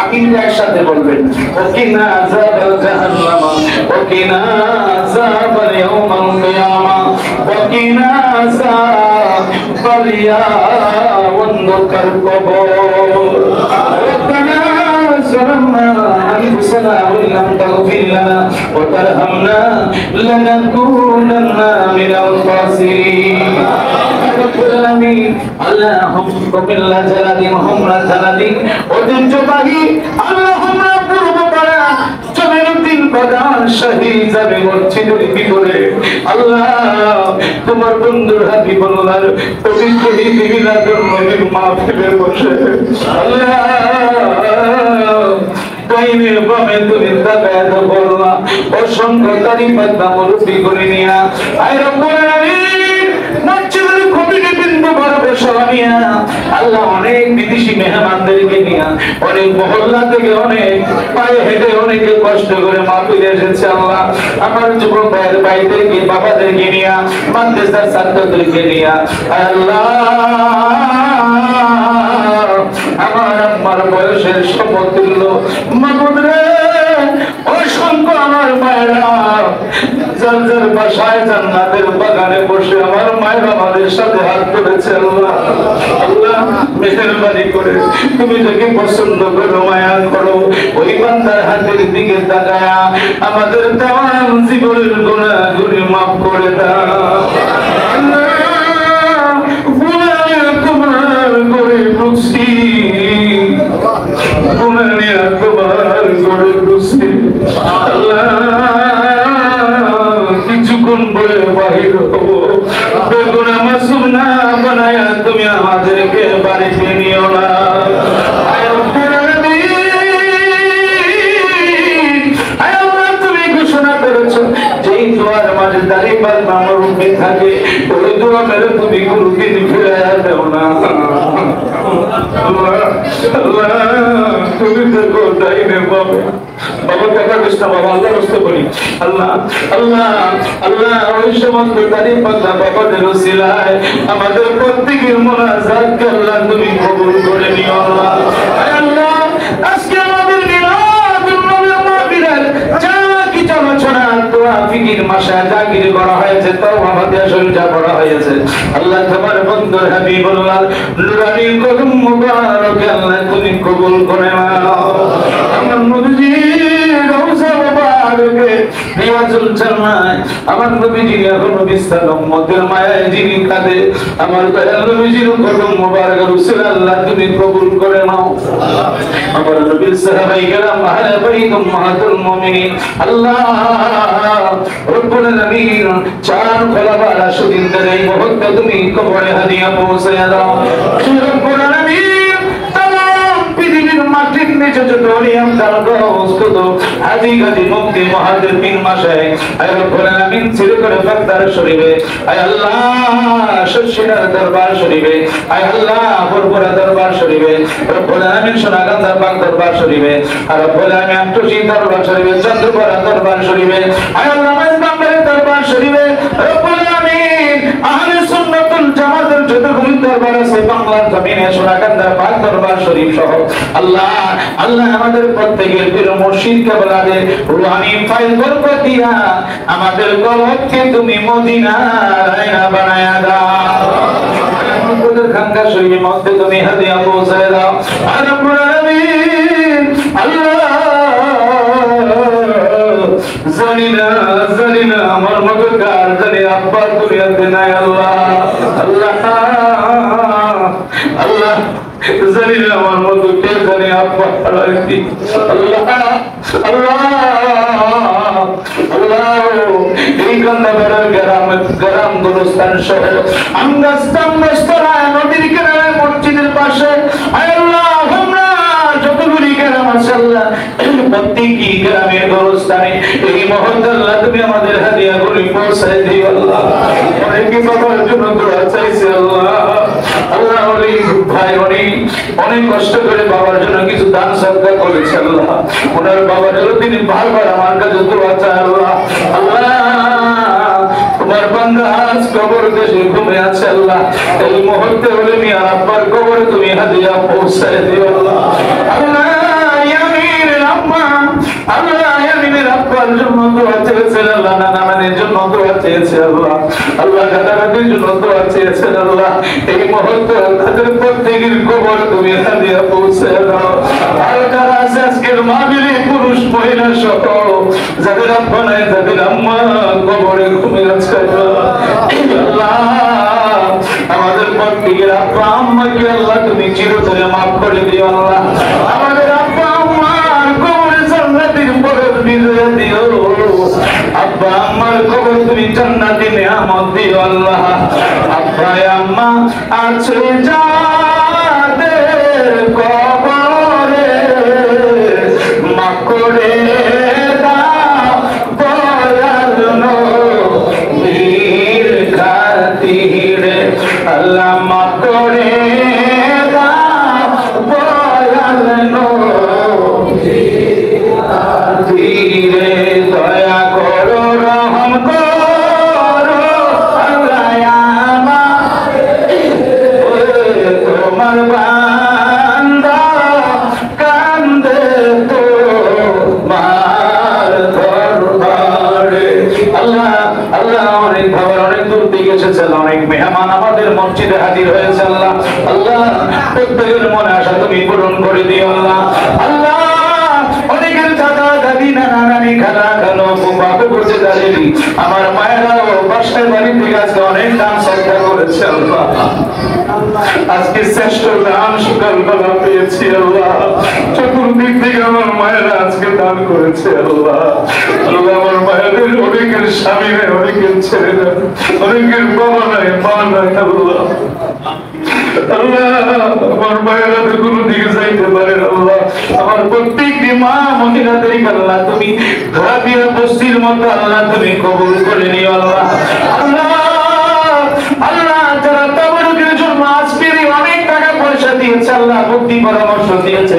আমিন একসাথে বলবেন ওকিনা আযাবাল জাহান্নাম ওকিনা আযাবাল ইয়াউমিল কিয়ামা ওকিনা আযাবাল ইয়াউমিল কবর রব্বানা ظلمنا أنفسنا وإن لم تغفر لنا وترحمنا لنكونن من الخاسرين اللهم بالله جلالي محمد جلالي ঐতিহ্যবাহী আল্লাহুম্মা পূর্বপাড়া জমিনুদ্দিন প্রধান শহীদ যাবে মসজিদের ভিতরে আল্লাহ তোমার বন্ধুর হাবিবুল্লাহর পবিত্র মিলাদুন নবীর মাহফিলে বসে আল্লাহ তাইনের বামে তুমি তাকায়াত বললা অসংখ্য তারিফাত নামরূপী করে নিয়া আয় রব্বুল আলামিন মসজিদের কমিটি বিন্দু বরাবর সবানিয়া আল্লাহ অনেক বিদেশি মেহমানদেরকে নিয়া অনেক মহল্লা থেকে অনেক পায়ে হেঁটে অনেকে কষ্ট করে মাহফিলে এসেছে আল্লাহ আমার যুবক ভাইয়ের ভাইদেরকে বাবাদেরকে নিয়া মাদ্রাসার ছাত্রদেরকে নিয়া আল্লাহ আমার আম্মার বয়সের সমতুল্য মাবুদ রে ও আমার মায়েরা যার যার বাসায় জান্নাতের বাগানে বসে আমার মায়ের আমাদের সাথে হাত তুলেছে আল্লাহ আল্লাহ মেহেরবানি করে তুমি যাকে পছন্দ করো মায়া করো ওই বান্দার হাতের দিকে তাকায়া আমাদের তাম জীবনের গুনাহগুলি মাফ করে দাও তোমার করে বুঝছি তোমার করে বুঝছি কিছুক্ষণ পরে বাহির হবো বেগুনা মাসুম না বানায়া তুমি আমাদেরকে বাড়িতে নিও না তুমি ঘোষণা করেছো যেই দোয়ার মাঝে দাঁড়িয়ে আমার রূপে থাকে ওই দোয়া মেরে তুমি কোনদিন ফিরে দেও না তুমি দেখো ডাইনে বাবা বাবা টাকা কৃষ্ণ বাবা আল্লাহ বুঝতে পারি আল্লাহ আল্লাহ আল্লাহ ওই সমস্ত দাঁড়িয়ে পাল্লা বাবাদের ওসিলায় আমাদের প্রত্যেকের মোনাজাত আল্লাহ তুমি কবুল করে নিও আল্লাহ আল্লাহ আজকে আমাদের মিলাদুন নবীর মাহফিলের যা কিছু আলোচনা দোয়া ফিকির মাসা জাগির করা হয়েছে তাও আমাদের শরীরটা করা হয়েছে আল্লাহ তোমার বন্ধুর হাবিবুল্লাহ নুরানি কদম মুবারক আল্লাহ তুমি কবুল করে নাও আমার নবীজি রওজা মুবারকে রিয়াজুল জান্নাত আমার নবীজি এখনো বিস্তার উম্মতের মায়ায় যিনি কাঁদে আমার দয়াল নবীজির কদম মুবারক রাসূল আল্লাহ তুমি কবুল করে নাও আমার নবীর সাহাবায়ে কেরাম আহলে বাইত উম্মাহাতুল মুমিনিন আল্লাহ রব্বুল আলামিন চার খোলাবার সুদিনদের এই মুহূর্তে তুমি কবরে হাদিয়া পৌঁছে দাও রব্বুল আলামিন তামাম পৃথিবীর মাটির নিচে যত নিয়ম দারগস্ত হাজি গাজী মুফতি মুহাদ্দিসিন মাশায়েখ আয় রব্বুল আলামিন সির করে ফাকদার শরীফে আয় আল্লাহ শশিনার দরবার শরীফে আয় আল্লাহ বরবরা দরবার শরীফে রব্বুল আলামিন সোনাগান্ধা পাক দরবার শরীফে আর রব্বুল আলামিন আটটি দরবার শরীফে চন্দ্রপাড়া দরবার শরীফে আয় আল্লাহ মাইজবাম্বের দরবার শরীফে রব্বুল আলামিন আহলে সুন্নাতুল জামাতের যত গুলি দরবার আছে বাংলার জমিনে সোনাগান্ধা পাক দরবার শরীফ সহ আল্লাহ আল্লাহ আমাদের প্রত্যেকের পীর মুর্শিদ কেবলারে রুহানি ফাইল বরকত দিয়া আমাদের কলবকে তুমি মদিনায় বানায়া দাও আমাদের খানকা শরীফের মধ্যে তুমি হাদিয়া পৌঁছে দাও আর রব্বুল আলামিন আল্লাহ জানি না আমার মতো কার জানি আব্বার দুনিয়াতে নাই আল্লাহ আল্লাহ আল্লাহ জানি না আমার মতো কে জানি আব্বা হারাইছি আল্লাহ আল্লাহ আল্লাহ এই গন্ধাবেড়ার গ্রাম গুরুস্থান সহ আঙ্গাস্তান মস্তরায় নদীর কিনারে মসজিদের পাশে আল্লাহ আমরা যতগুলি গ্রাম আছে আল্লাহ প্রত্যেকটি গ্রামের গুরুস্থানে এই মুহূর্তে আল্লাহ তুমি আমাদের হাদিয়া গুলি পৌঁছে দিও আল্লাহ অনেকে বাবার জন্য দোয়া চাইছে আল্লাহ আল্লাহ ভাই অনেক কষ্ট করে বাবার জন্য কিছু দান সদকা করেছে আল্লাহ ওনার বাবার জন্য তিনি বারবার আমার কাছে দোয়া চায় আল্লাহ আল্লাহ তোমার বান্দা আজ কবর দেশে ঘুমে আছে আল্লাহ এই মুহূর্তে হলে মিয়া আব্বার কবরে তুমি হাদিয়া পৌঁছায় দিও আল্লাহ আল্লাহ ইয়ামিনের আম্মা আল্লাহ ইয়ামিনের আব্বার জন্য দোয়া চেয়েছে আল্লাহ নানামানের জন্য দোয়া চেয়েছে আল্লাহ আল্লাহ দাদাদের জন্য দোয়া চেয়েছে আল্লাহ এই মুহূর্তে তাদের প্রত্যেকের কবর তুমি হাদিয়া পৌঁছে দাও আর যারা আছে আজকের মাহফিলে পুরুষ মহিলা সহ যাদের আব্বা নাই যাদের আম্মা কবরে ঘুমিয়ে আছে আল্লাহ আমাদের প্রত্যেকের আব্বা আম্মাকে আল্লাহ তুমি চিরতরে মাফ করে দিও আল্লাহ আমাদের আব্বা আম্মার কবরে জান্নাতের বরকত দিয়ে দিও আব্বা আম্মার কবর তুমি জান্নাতে নিয়ামত দিও আল্লাহ আব্বা আম্মা আছে যাদের কবরে মাফ করে দাও দয়াল নবীর খাতিরে আল্লাহ মাফ করে দাও দয়াল নবীর খাতিরে দয়া করো রহম করো আল্লাহ তোমার বান্দা কান্দে তো মেহমান আমাদের মসজিদে হাজির হয়েছে আল্লাহ। আল্লাহ প্রত্যেকের মনে আশা তুমি পূরণ করে দিও আল্লাহ। আল্লাহ অনেকের দাদা দাদি নানা নানি খালা খালো বাবু করতে দাঁড়িয়ে আমার মায়েরাও বাসায় বাড়ি থেকে আজকে অনেক দান সৎকার করেছে আল্লাহ। আজকে শ্রেষ্ঠ দান সকালবেলা পেয়েছি আল্লাহ। চতুর্দিক থেকে আমার মায়েরা আজকে দান করেছে আল্লাহ। আল্লাহ আমার মায়েদের অনেকের স্বামী নেই, অনেকের ছেলে নেই, অনেকের বাবা নাই, মা নাই আল্লাহ। আল্লাহ আমার মায়েরা তো কোনো দিকে যাইতে পারে আল্লাহ। আমার প্রত্যেকটি মা মহিলাদের আল্লাহ তুমি ঘাবিয়া বস্তির মতো আল্লাহ তুমি কবুল করে নিও আল্লাহ। আল্লাহ আল্লাহ যারা তাবরুকের জন্য আজকের অনেক টাকা পয়সা দিয়েছে আল্লাহ, বুদ্ধি পরামর্শ দিয়েছে,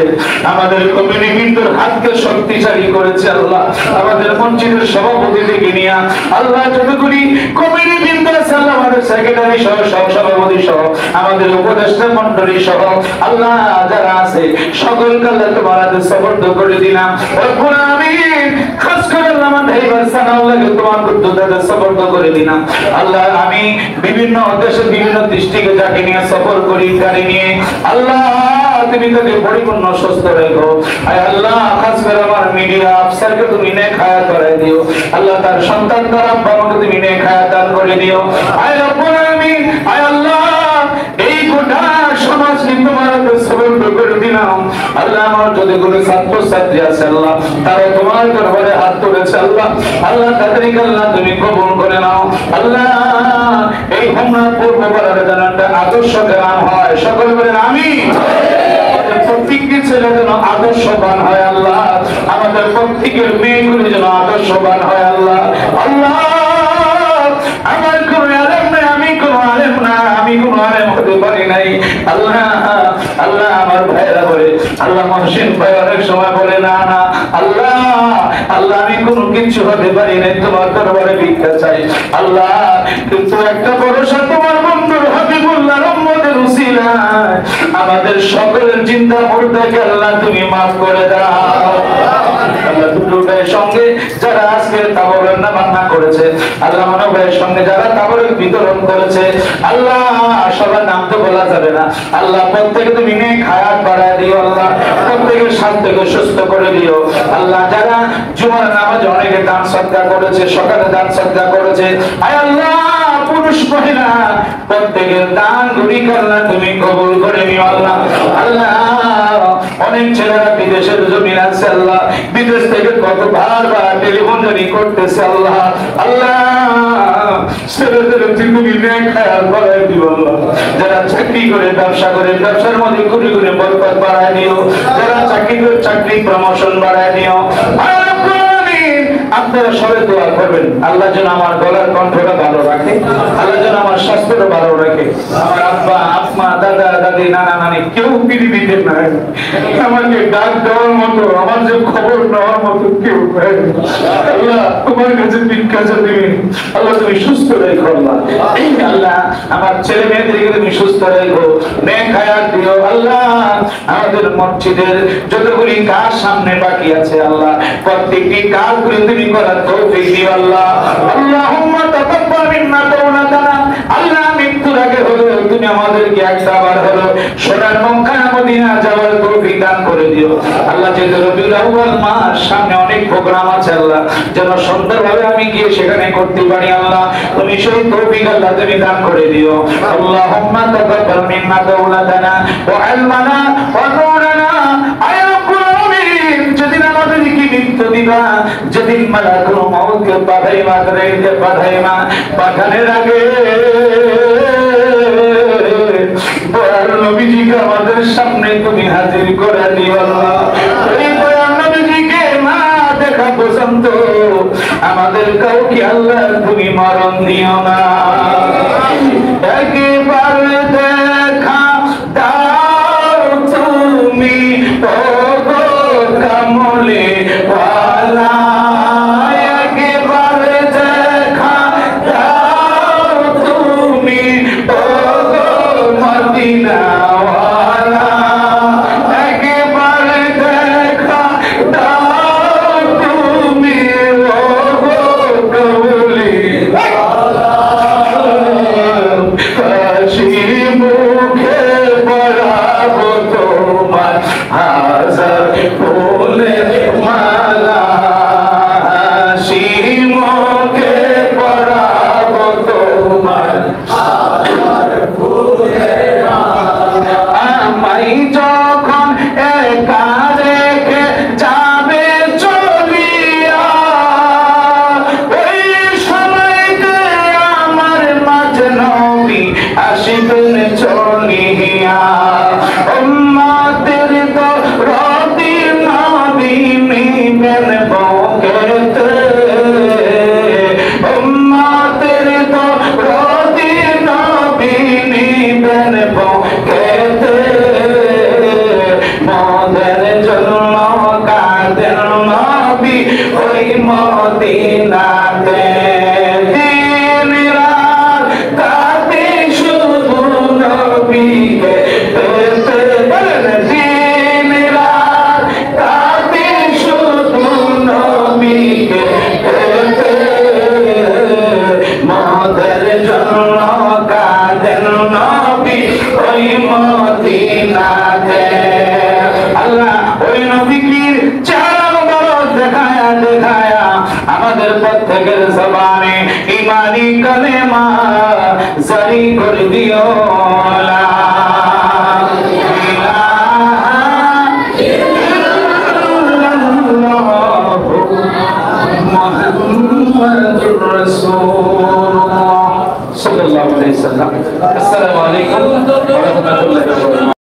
আমাদের কমিউনিটির হাতকে শক্তিশালী করেছে আল্লাহ। আমাদের মসজিদের সভাপতি থেকে নিয়ে আল্লাহ যতগুলি কমিউনিটি আছে আল্লাহ, আমাদের সেক্রেটারি সহ সভাপতি সহ আমাদের উপদেষ্টা মন্ডলী সহ আল্লাহ যারা আছে সকলকে আল্লাহ তোমার হাতে সুপর্দ করে দিলাম রব্বুল আমিন। খাস করে আল্লাহ আমাদের এইবার সানাউল্লাহকে তোমার হাতে সুপর্দ করে দিলাম আল্লাহ। আমি বিভিন্ন দেশে বিভিন্ন ডিস্ট্রিক্টে যাকে নিয়ে সফর করি গাড়ি নিয়ে আল্লাহ তুমি তাকে পরিপূর্ণ সুস্থ রেখো আয় আল্লাহ। খাস করে আমার মিডিয়া আফসারকে তুমি নেক হায়াত করাই দিও আল্লাহ। তার সন্তান তার আব্বা আমাকে তুমি নেক হায়াত দান করে দিও আয় রব্বুল আমিন। আয় আল্লাহ এই গোটা সমাজকে তোমার হাতে সুপর্দ করে দিলাম আল্লাহ। আমার যদি কোনো ছাত্র ছাত্রী আছে আল্লাহ, তারা তোমার দরবারে হাত তুলেছে আল্লাহ। আল্লাহ তাদেরকে আল্লাহ তুমি কবুল করে নাও আল্লাহ। এই হোমনা পূর্ব পাড়ার জানাটা আদর্শ গ্রাম হয়, সকল বলেন আমিন। প্রত্যেকটি ছেলে যেন আদর্শবান হয় আল্লাহ। আমাদের প্রত্যেকের মেয়েগুলি যেন আদর্শবান হয় আল্লাহ। আল্লাহ আমার কোন আলেম নাই, আমি কোন আলেম না, আমি কোন আলেম হতে পারি নাই আল্লাহ। আল্লাহ আমার ভাইরা বলে আল্লাহ মহসিন ভাই অনেক সময় বলে না না আল্লাহ আল্লাহ আমি কোনো কিছু হতে পারি নাই, তোমার দরবারে ভিক্ষা চাই আল্লাহ। কিন্তু একটা ভরসা তোমার বন্ধুর হাবিবুল্লাহ রহমতের উসিলায় আমাদের সকলের চিন্তা মুর্দাকে আল্লাহ তুমি মাফ করে দাও আল্লাহ। দুটো ভাইয়ের সঙ্গে যারা আজকে তাবরের রান্না করেছে আল্লাহ, মনো ভাইয়ের সঙ্গে যারা তাবরের বিতরণ করেছে আল্লাহ, সবার নাম তো বলা যাবে না আল্লাহ। প্রত্যেকে তুমি নেক হায়াত বাড়ায় দিও আল্লাহ, প্রত্যেকের স্বাস্থ্যকে সুস্থ করে দিও আল্লাহ। যারা জুমার নামাজে অনেকে দান সদকা করেছে, সকালে দান সদকা করেছে আয় আল্লাহ, পুরুষ মহিলা প্রত্যেকের দান গুলি আল্লাহ তুমি কবুল করে নিও আল্লাহ। আল্লাহ অনেক ছেলেরা বিদেশের জমিন আছে আল্লাহ, বিদেশ থেকে কত বারবার টেলিফোন জারি করতেছে আল্লাহ। আল্লাহ ছেলেদের তুমি নেক হায়াত বাড়ায় দিও আল্লাহ। যারা চাকরি করে ব্যবসা করে ব্যবসার মধ্যে ঘুরে ঘুরে বরকত বাড়ায় দিও, যারা চাকরি করে চাকরি প্রমোশন বাড়ায় দিও। আপনারা সবাই দোয়া করবেন আল্লাহ যেন আমার গলার কণ্ঠটা ভালো রাখে, আল্লাহ যেন আমার স্বাস্থ্যটা ভালো রাখে। আমার আব্বা আম্মা দাদা দাদি নানা নানি কেউ পৃথিবীতে নাই, আমাকে ডাক দেওয়ার মতো আমার যে খবর নেওয়ার মতো কেউ নাই আল্লাহ। তোমার কাছে ভিক্ষা চাই আল্লাহ, তুমি সুস্থ রেখো আল্লাহ। আল্লাহ আমার ছেলে মেয়েদেরকে তুমি সুস্থ রেখো, নেক হায়াত দিও আল্লাহ। আমাদের মসজিদের যতগুলি কাজ সামনে বাকি আছে আল্লাহ, প্রত্যেকটি কাজগুলি তুমি করার তৌফিক দিও আল্লাহ। আল্লাহুম্মা তাকাব্বাল মিন্না তাওবাতানা। আল্লাহ মৃত্যুর আগে হলো তুমি আমাদেরকে একবার হলো সোনার মক্কা মদিনা যাওয়ার তৌফিক দান করে দিও আল্লাহ। যে রবিউল আউয়াল মাস সামনে অনেক প্রোগ্রাম আছে আল্লাহ, যেন সুন্দরভাবে আমি গিয়ে সেখানে করতে পারি আল্লাহ, তুমি সেই তৌফিক আল্লাহ তুমি দান করে দিও। আল্লাহুম্মা তাকাব্বাল মিন্না তাওবাতানা ওয়া ইলমানা ওয়া নূরানা। আয় রব্বুল আলামিন যেদিন আমাদেরকে মৃত্যু দিবা, যেদিন মালাকুল মউতকে পাঠাইবা, আজরাইলকে পাঠাইবা, পাঠানোর আগে দয়াল নবীজিকে আমাদের সামনে তুমি হাজির করে দিও আল্লাহ। এই দয়াল নবীজিকে না দেখা পর্যন্ত আমাদের কাউকে আল্লাহ তুমি মরণ দিও না। একেবারে দেখা দাও তুমি ওগো কামলে ওয়ালা, একেবারে দেখা দাও তুমি ওগো মদিনা ওয়ালা, একেবারে দেখা দাও তুমি ওগো কামলে ওয়ালা। আমাদের প্রত্যেকের জবানে ঈমানি কালেমা জারি করে দিও লা ইলাহা ইল্লাল্লাহ মুহাম্মাদুর রাসূলুল্লাহ সাল্লাল্লাহু আলাইহি ওয়াসাল্লাম। আসসালামু আলাইকুম ওয়া রাহমাতুল্লাহি ওয়া বারাকাতুহু।